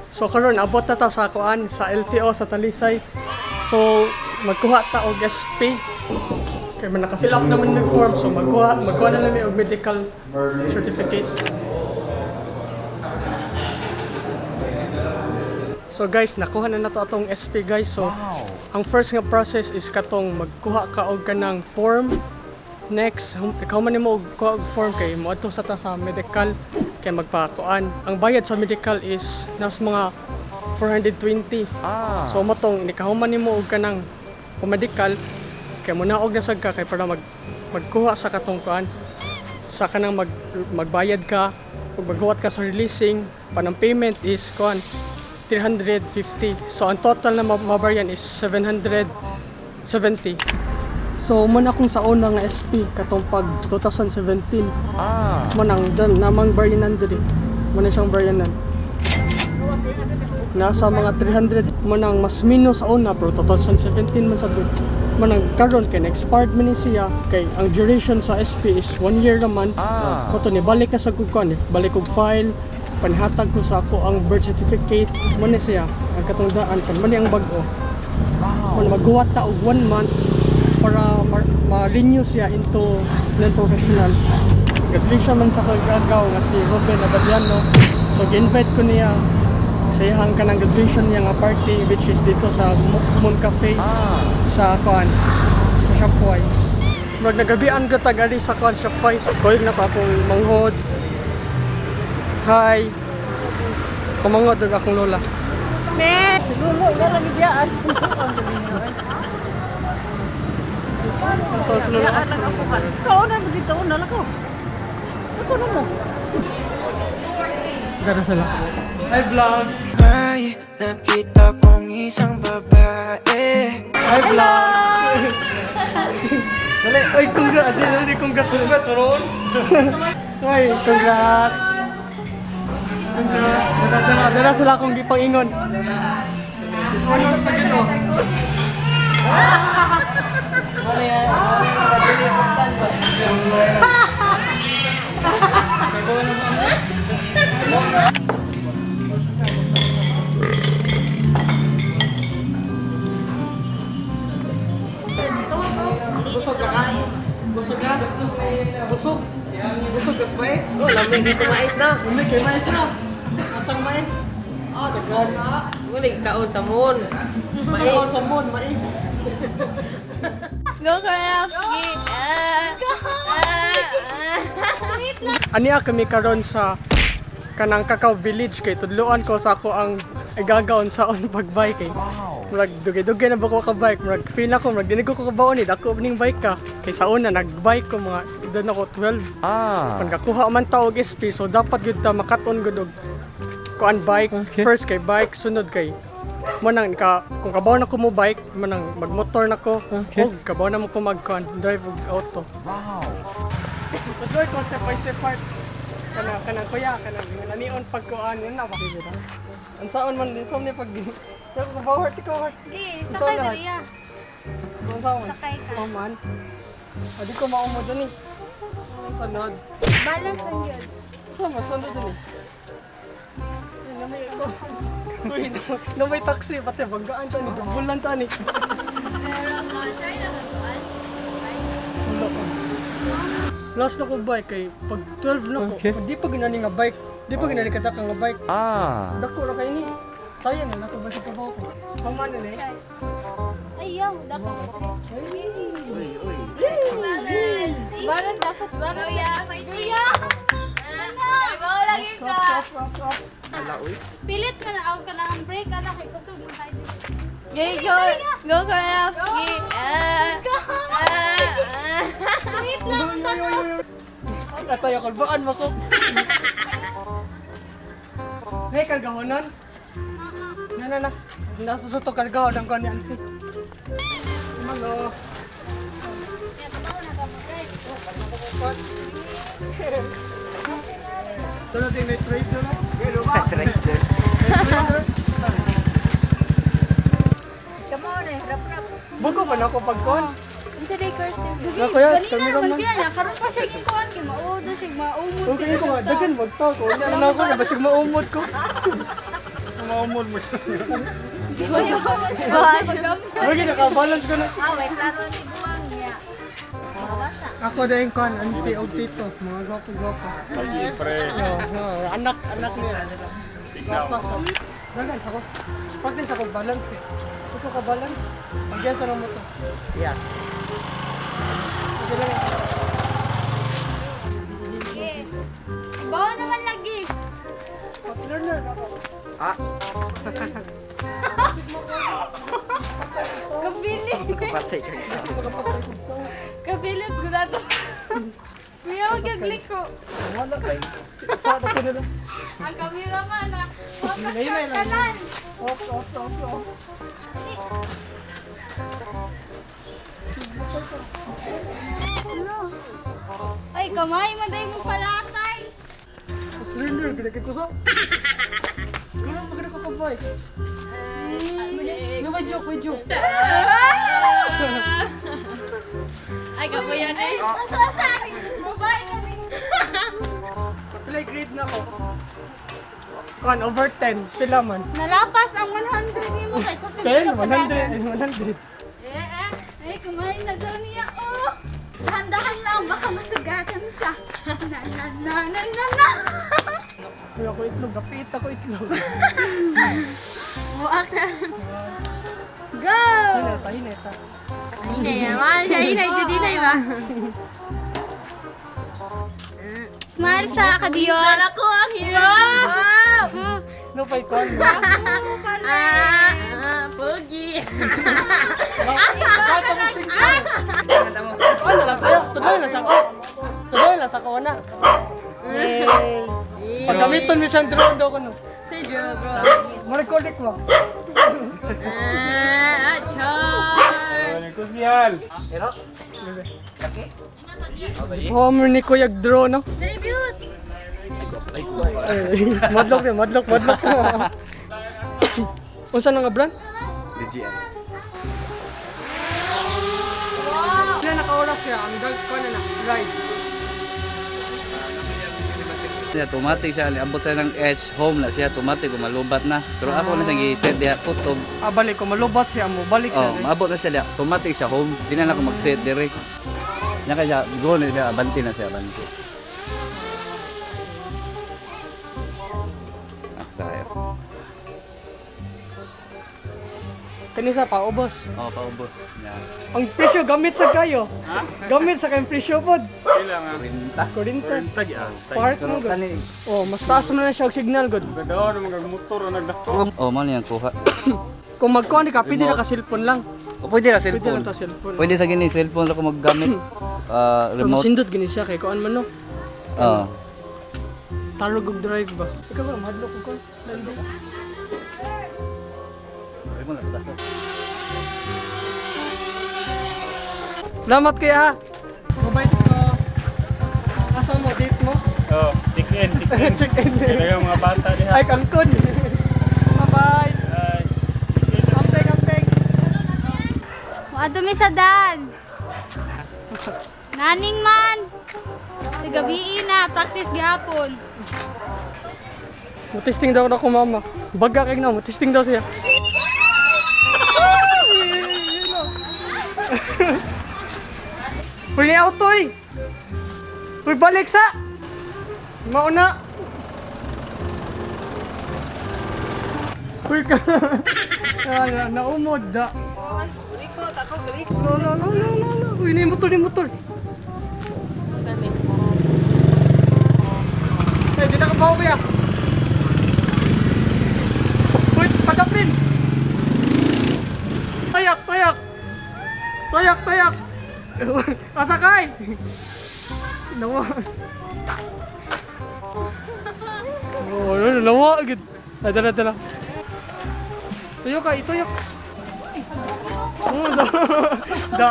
So karon abot na ta sa kuan sa LTO sa Talisay. So magkuha ta og SP. Kaya man naka-fill up naman ng form, so magkuha na lang og medical certificate. So guys, nakuha na nato atong SP guys. So ang first nga process is katong magkuha ka og kanang form. Next, ikaw man nimo og kuha og form kay moadto sa ta sa medical kay magpakuan. Ang bayad sa medical is nas mga 420. So matong nikahuman nimo og kanang medical kay munaog na sad ka kay para magkuha sa katong kuan sa kanang magbayad ka ug maghuwat ka sa releasing panang payment is kuan 350. So ang total na mabaryan is 770. So muna akong sa unang SP katong pag 2017. Manang namang baryanan diri. Muna siyang baryanan. Nasa mga 300 manang mas minus sa una pero 2017 man sa dud. Manang karon kay expired man ni siya kay ang duration sa SP is 1 year naman. Kuto ni balik ka sa kuan, balik og file, panhatag ko sa ako ang birth certificate man ni siya ang katungdaan kan man ang bag-o. Man maghuwat ta og 1 month para ma-renew siya into non-professional. Gatli siya man sa kagagaw nga si Ruben Abadiano. So gi-invite ko niya sa iyang kanang graduation niya nga party which is dito sa Moon Cafe sa kuan sa Shopwise. Nagabian ko tagali sa kuan Shopwise. Koy na pa akong manghod. Hi. Kumangod og akong lola. Ne, si Lolo ila ra gibiyaan. So lola. Kau na mo dito na lako. Ako na mo. Dara sila. Hi vlog. May nakita kong isang babae. Hi vlog. Dali, oy congrats. Dali congrats ron. Oy, congrats. Congrats. Dala sila akong gipangingon. Honors pa dito. Ano yan? Busog ka? Busog ka? Busog? Busog ka sa mais? Oh, lamig dito mais na. Lamig kay mais na. Asang mais? Dagan na. Muli kaon sa moon. Mais. Sa mon, mais. Go Karaski! Aniya kami karon sa kanang Cacao Village kay tudloan ko sa ako ang igagaon sa on pagbike kay murag dugay-dugay na ba ko ka bike murag feel ako murag dinig ko kabaon ni dako ning bike ka kay sa una nagbike ko mga edad ako 12 pagkakuha man ta og SP so dapat gyud ta makaton gud og kuan bike first kay bike sunod kay mo nang kung kabaw na ko mo bike mo nang magmotor na ko og kabaw na mo ko magkuan drive og auto ko step by step part kanang kuya kanang nanion pagkuan yun na ba ang saon man din so ni pag ko bawat ko Di, sakay ka riya. kung saon Sakay ka. man di ko maumo dun eh sunod Balance lang yun. sama sunod dun eh uy na may taxi pati banggaan to ni bulan to ni Pero try na magkuhan. wala pa last na ko bike kay pag 12 na ko di pa ginani nga bike di pa ginani kadaka nga bike dako ra kay ni tayo na nato ba sa pabaw ko paman na ni Ayaw, dapat. Balance. Balance dapat ba? Kuya, kuya. Ay, bawa lagi ka. Pilit ka na ako kailangan break. Anak, ikusog mo tayo. Go Karaski! Wait lang. Atay ako baan mo ko. Hey, kargahonon. Na. Natuto kargahon ang kanya auntie. Malo. Yan, totoo na ka mag-break. Tulad yung may trader na. Trader. Come on eh, rap. Buko pa na ako pagkon. Kasi day course din. Ako yan, Kanina camera naman man. siya niya. Karoon pa siya gikuhan kay maudo siya maumot Okay ko nga, dagan magtao ko. Unya na ako, basig maumod ko. Maumod mo siya. Lagi nakabalance ko na. Wait, laro ni buwang niya. Ako din kon, LTO tito, mga gwapo-gwapo. Anak niya. Gwapo sa. Dagan ako. Practice ako balance kay. Ito ka balance. Pagyan sa mo to. Yeah. Sige lang. Sige. Bawa naman lagi. Mas learner ako. Kabilit. Kapatay ka. Kabilit ko na to. Kuya, magkaglik ko. Wala kay. Sa ko nila. Ang cameraman na. Focus Hinay sa lang. kanan. Off. Ano? Ay, kamay, maday mo palakay. Mas learner, gila ko sa. Kaya maganda ko boy. May joke. Ay, kapuyan eh. Masasari. Babae kami. Play grade na ako. Kon, over 10. Pila man. Nalapas ang 100 ni mo kay kusog 10, ka padagan. 100. Ay, kamay na daw niya. Oh, dahan-dahan lang, baka masugatan ka. Na. Kuya ko itlog, kapit ako itlog. Buak na. Go! Hineta. Hinay naman siya, hinay, Judy ba? Smile sa kadiyon. Ako ang hero! Wow! No, pay kon. Pogi! Ano lang tayo? Tuloy lang sa ko na. Pagkamiton mo siyang drone daw ko no. Say Joe, bro. Marekolik mo. Char! Oh, mo ni Kuya drone no. Debut! Madlok. Unsa na nga brand? DGM. Ilan naka-oras siya? Ang dag ko na ride. Siya automatic siya, abot siya ng edge, home na siya, automatic malubat na. Pero ako na siyang i-set diya, kutob. Balik ko, malubat siya mo. Balik siya. Oh, maabot na siya diya, automatic siya home. Di na ako mag-set direct. Nya kaya go na siya, abanti na siya, abanti. Tayo. Kanisa pa, ubos. Oh, paubos. Yan. Ang presyo, gamit sa kayo. Gamit sa kayong presyo po. Kurinta. Kurinta. Tagi Spark mo good. Oh, mas taas mo na siya og signal good. Gadaw na mga motor na nagdako. Oh, mo niyang kuha. Kung magkuhan ka, pwede na ka cellphone lang. O pwede na Pwede cellphone. lang ta cellphone. Pwede sa gini cellphone ako maggamit. Pero Remote. masindot gini siya kay kuan man no. Oh. Tarog og drive ba? Ikaw ba madlok ko? Remote na ta. Salamat kaya ha. Mabait ko. Asa mo date mo? Oh, chicken. Chicken. Kaya yung mga bata diha. Ay Cancun. Bye-bye. Ay, Kampeng. Maado mi sa dan. Naning man. Sa gabi na, practice gihapon. Mo-testing daw ako mama. Baga kay na, mo-testing daw siya. Uy, ni auto eh. Uy, balik sa. Mauna. Uy, ka. Naumod da. No. Uy, ni motor. Eh, di na ka bawa kuya. Uy, padapin. Tayak. Asakay. Nawa. Nawa agad. Dala. Tuyok ka, ituyok. Da.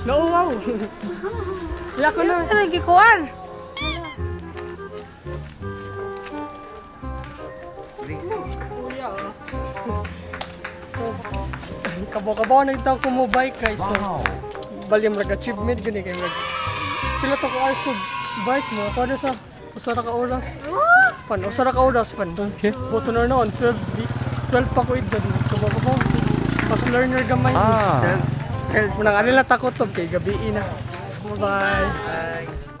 Nauwaw. Ya ko na. Sa lagi kuan. Kabaw-kabaw na itaw ko mo bike kay so. Bali mag achievement gani kay mag. Pila to ko hours ko bike mo ako na sa usara ka oras. Usara ka oras pan. Okay. Buto na noon 12 pa ko edad. Kabaw-kabaw. Pas learner gamay. Munang alila takot to kay gabi na. Bye. Bye.